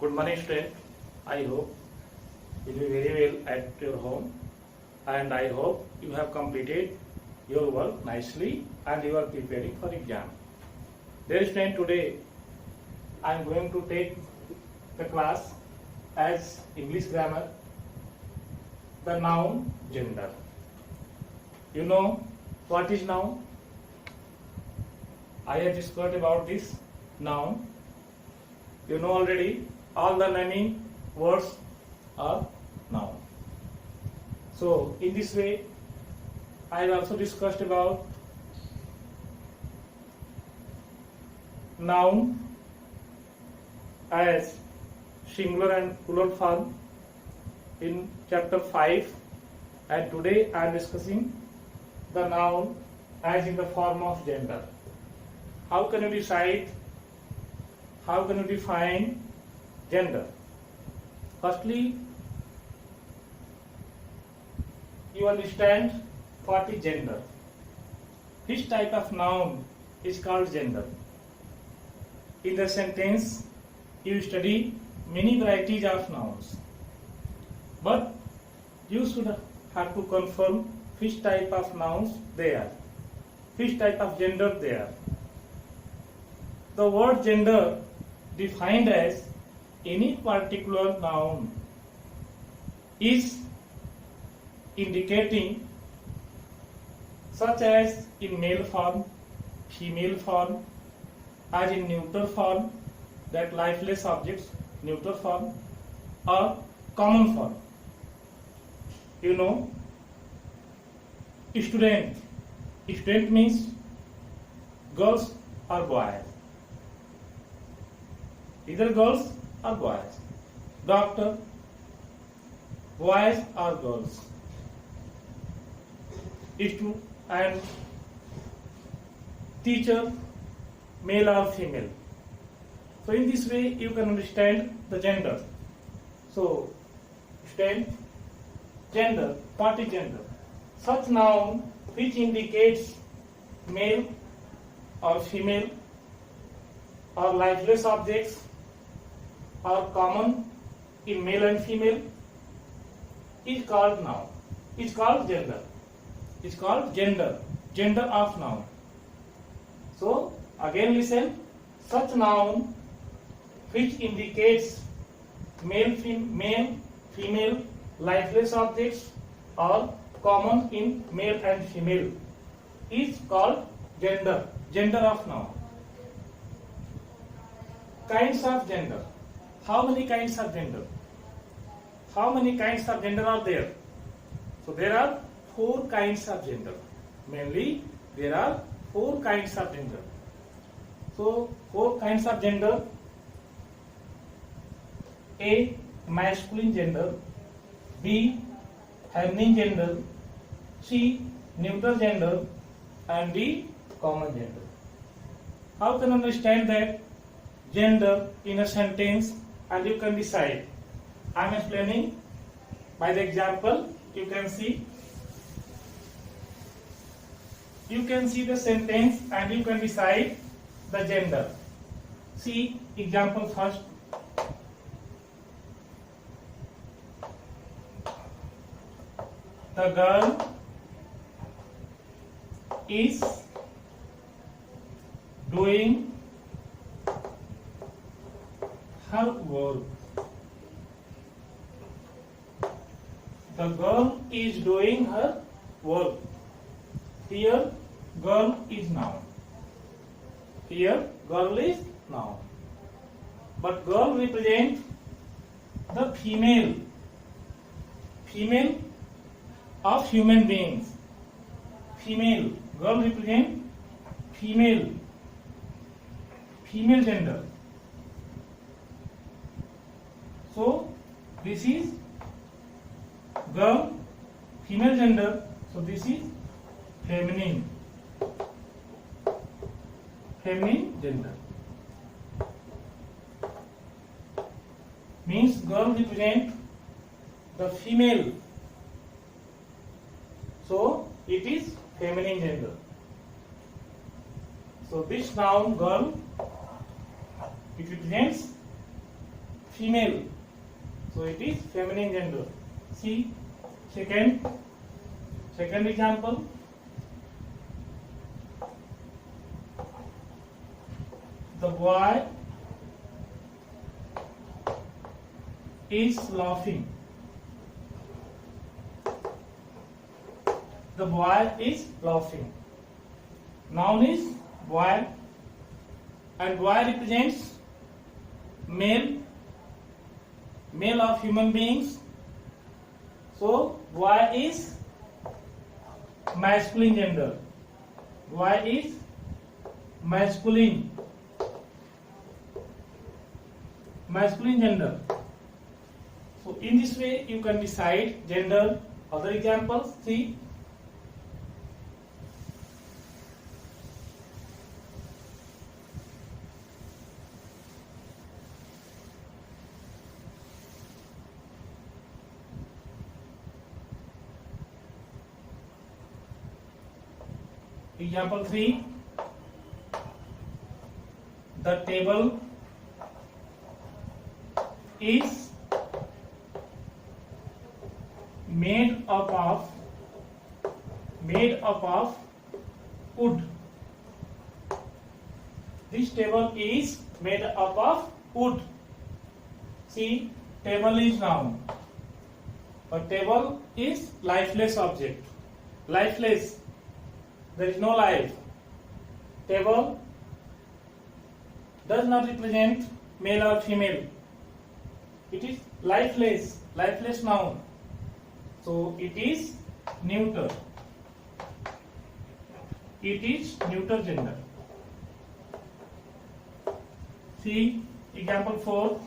Good morning, student. I hope you will be very well at your home, and I hope you have completed your work nicely and you are preparing for exam. Dear student, today I am going to take the class as English grammar, the noun gender. You know what is noun? I have discussed about this noun. You know already all the naming words are noun. So in this way I have also discussed about noun as singular and plural form in chapter 5, and today I am discussing the noun as in the form of gender. How can you decide? How can you define gender? Firstly, you understand what is gender. Which type of noun is called gender? In the sentence, you study many varieties of nouns, but you should have to confirm which type of nouns they are, which type of gender they are. The word gender defined as any particular noun is indicating, such as in male form, female form, as in neuter form, that lifeless objects, neuter form, or common form. You know, student. Student means girls or boys. Either girls or boys. Doctor, boys or girls. And teacher, male or female. So in this way you can understand the gender. So student, gender, what is gender? Such noun which indicates male or female or lifeless objects or common in male and female is called noun. Is called gender. Is called gender. Gender of noun. So again listen. Such noun which indicates male, female, lifeless objects or common in male and female is called gender. Gender of noun. Kinds of gender. How many kinds of gender? How many kinds of gender are there? So there are 4 kinds of gender. Mainly there are 4 kinds of gender. So 4 kinds of gender. A. Masculine gender. B. Feminine gender. C. Neuter gender. And D. Common gender. How can you understand that gender in a sentence and you can decide? I am explaining by the example. You can see the sentence and you can decide the gender. See example first. The girl is doing her work. The girl is doing her work. Here girl is noun. Here girl is noun. But girl represents the female of human beings. Female. Girl represents female gender. So this is girl, female gender. So this is feminine gender. Means girl represents the female. So it is feminine gender. So this noun girl, it represents female, so it is feminine gender. See second example. The boy is laughing. The boy is laughing. Noun is boy, and boy represents male of human beings. So boy is masculine gender. Boy is masculine gender. So in this way you can decide gender. Other examples, see. Example 3. The table is made up of wood. This table is made up of wood. See, table is noun, but table is lifeless object. Lifeless. There is no life. Table does not represent male or female. It is lifeless noun. So it is neuter. It is neuter gender. See example 4.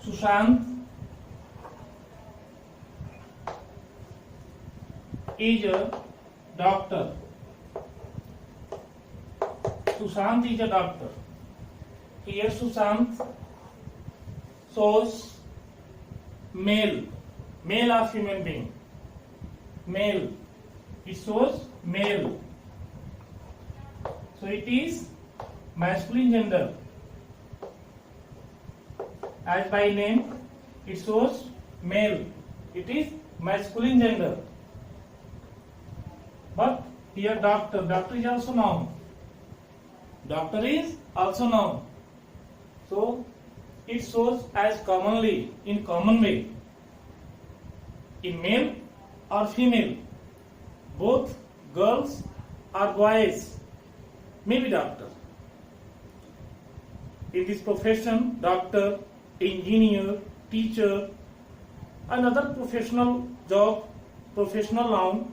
Sushant is a doctor. Sushant is a doctor. Here Sushant shows male of human being. Male. It shows male. So it is masculine gender. As by name, it shows male. It is masculine gender. But here doctor is also noun. Doctor is also noun. So it shows as commonly, in common way, in male or female. Both girls or boys may be doctor. In this profession, doctor, engineer, teacher, another professional job, professional noun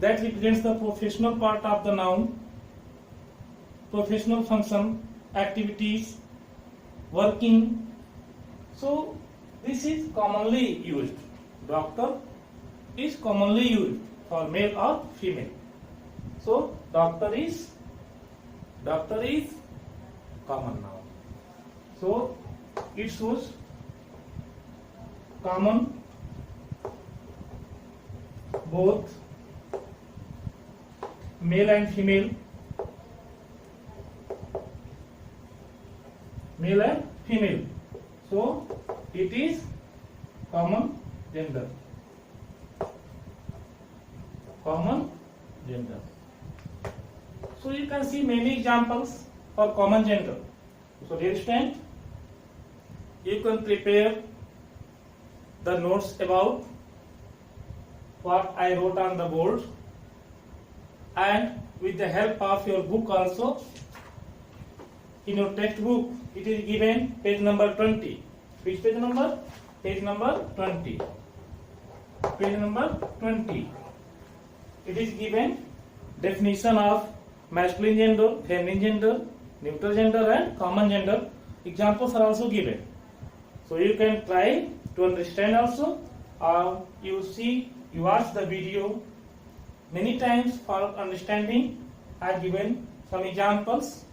that represents the professional part of the noun, professional function, activities, working. So this is commonly used. Doctor is commonly used for male or female. So doctor is common noun. So it shows common both male and female. Male and female. So it is common gender. Common gender. So you can see many examples for common gender. So dear student, you can prepare the notes about what I wrote on the board, and with the help of your book also. In your textbook it is given page number 20. Which page number? Page number 20. Page number 20. It is given definition of masculine gender, feminine gender, neuter gender and common gender. Examples are also given. So you can try to understand also, or you watch the video many times for understanding. I have given some examples,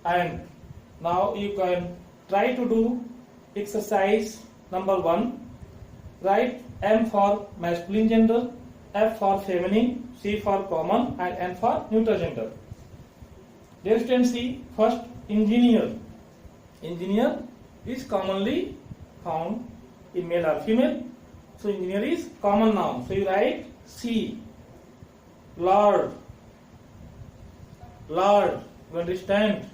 and now you can try to do exercise number 1. Write M for masculine gender, F for feminine, C for common, and N for neutral gender. Dear students, see first engineer. Engineer is commonly found in male or female. So engineer is common noun. So you write C. Lord. Lord. You understand?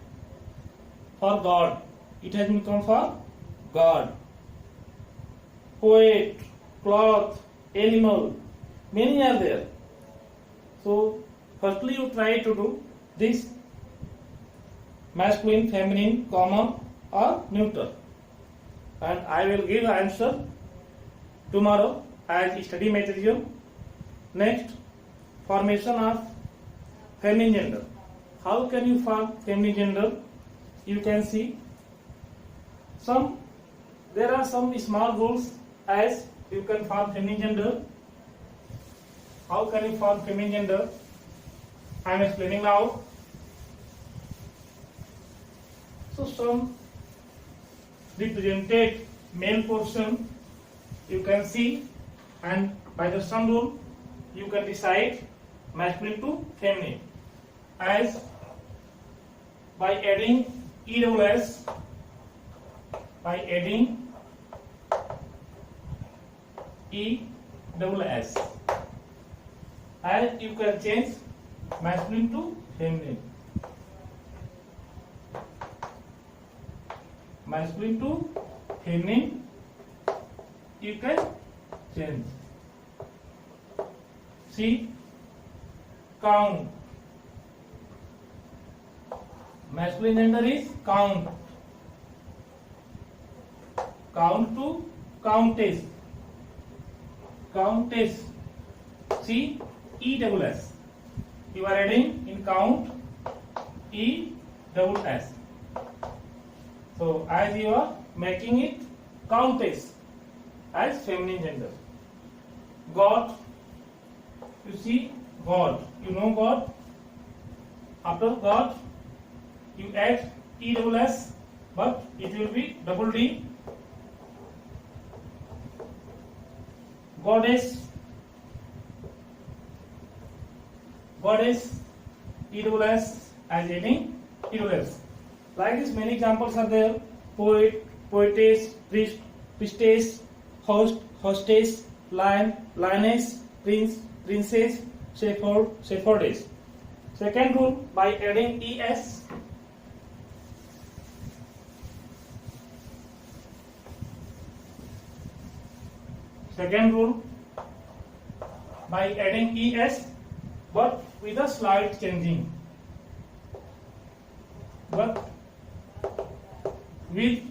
For God. It has been come for God. Poet, cloth, animal. Many are there. So firstly you try to do this masculine, feminine, common or neutral. And I will give answer tomorrow as study material. Next, formation of feminine gender. How can you form feminine gender? You can see there are some small rules as you can form feminine gender. How can you form feminine gender? I am explaining now. So some represented male portion you can see, and by the sum rule you can decide masculine to feminine as by adding EWS, and you can change masculine to feminine. Masculine to feminine you can change. See, count. Masculine gender is count. Count to countess. Countess. See, EWS. You are adding in count EWS. So as you are making it countess as feminine gender. God. You see God. You know God. After God you add EWS, but it will be double D. Goddess. Goddess, EWS as adding EWS. Like this, many examples are there. Poet, poetess, priest, priestess, host, hostess, lion, lioness, prince, princess, shepherd, shepherdess. Second rule, by adding ES. Second rule, by adding ES, but with a slight changing. But with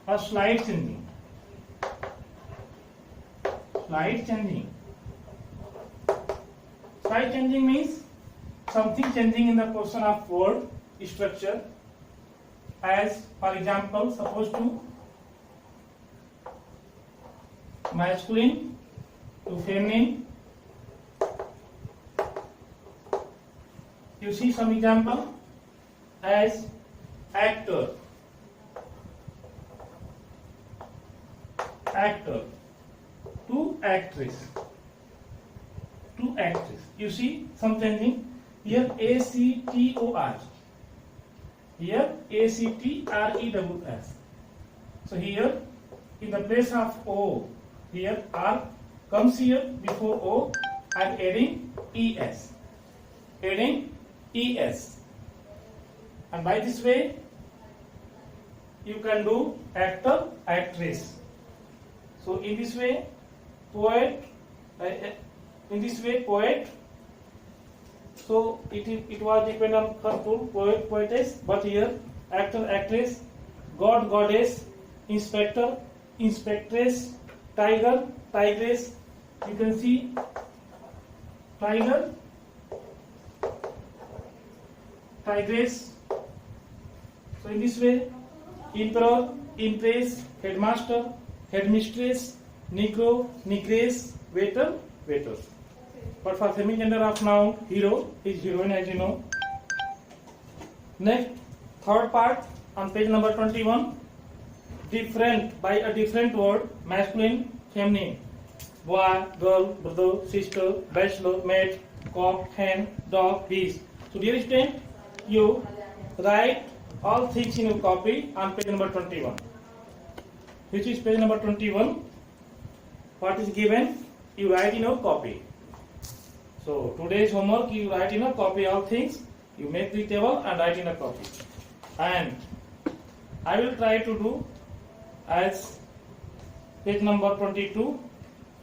a slight changing. Slight changing. Slight changing means something changing in the portion of word structure. As for example, suppose to masculine to feminine. You see some example as actor, actor to actress, to actress. You see some changing here, ACTOR, here ACTREWS. So here in the place of O, here R comes here before O. I am adding ES, adding ES, and by this way you can do actor, actress. So in this way poet, poet. So it was depend on control, poet, poetess, but here actor, actress, god, goddess, inspector, inspectress, tiger, tigress. You can see tiger, tigress. So in this way, emperor, empress, headmaster, headmistress, negro, negress, waiter, waiters. But for feminine gender of noun, hero is heroine, as you know. Next, third part on page number 21. Different, by a different word, masculine, feminine. boy, girl, brother, sister, bachelor, mate, cock, hen, dog, bees. So dear student, you write all things in your copy on page number 21. Which is page number 21? What is given? You write in your copy. So today's homework, you write in a copy all things. You make the table and write in a copy. And I will try to do as page number 22.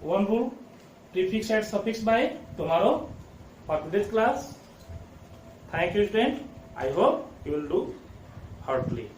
One rule, prefix and suffix by tomorrow for today's class. Thank you, student. I hope you will do heartily.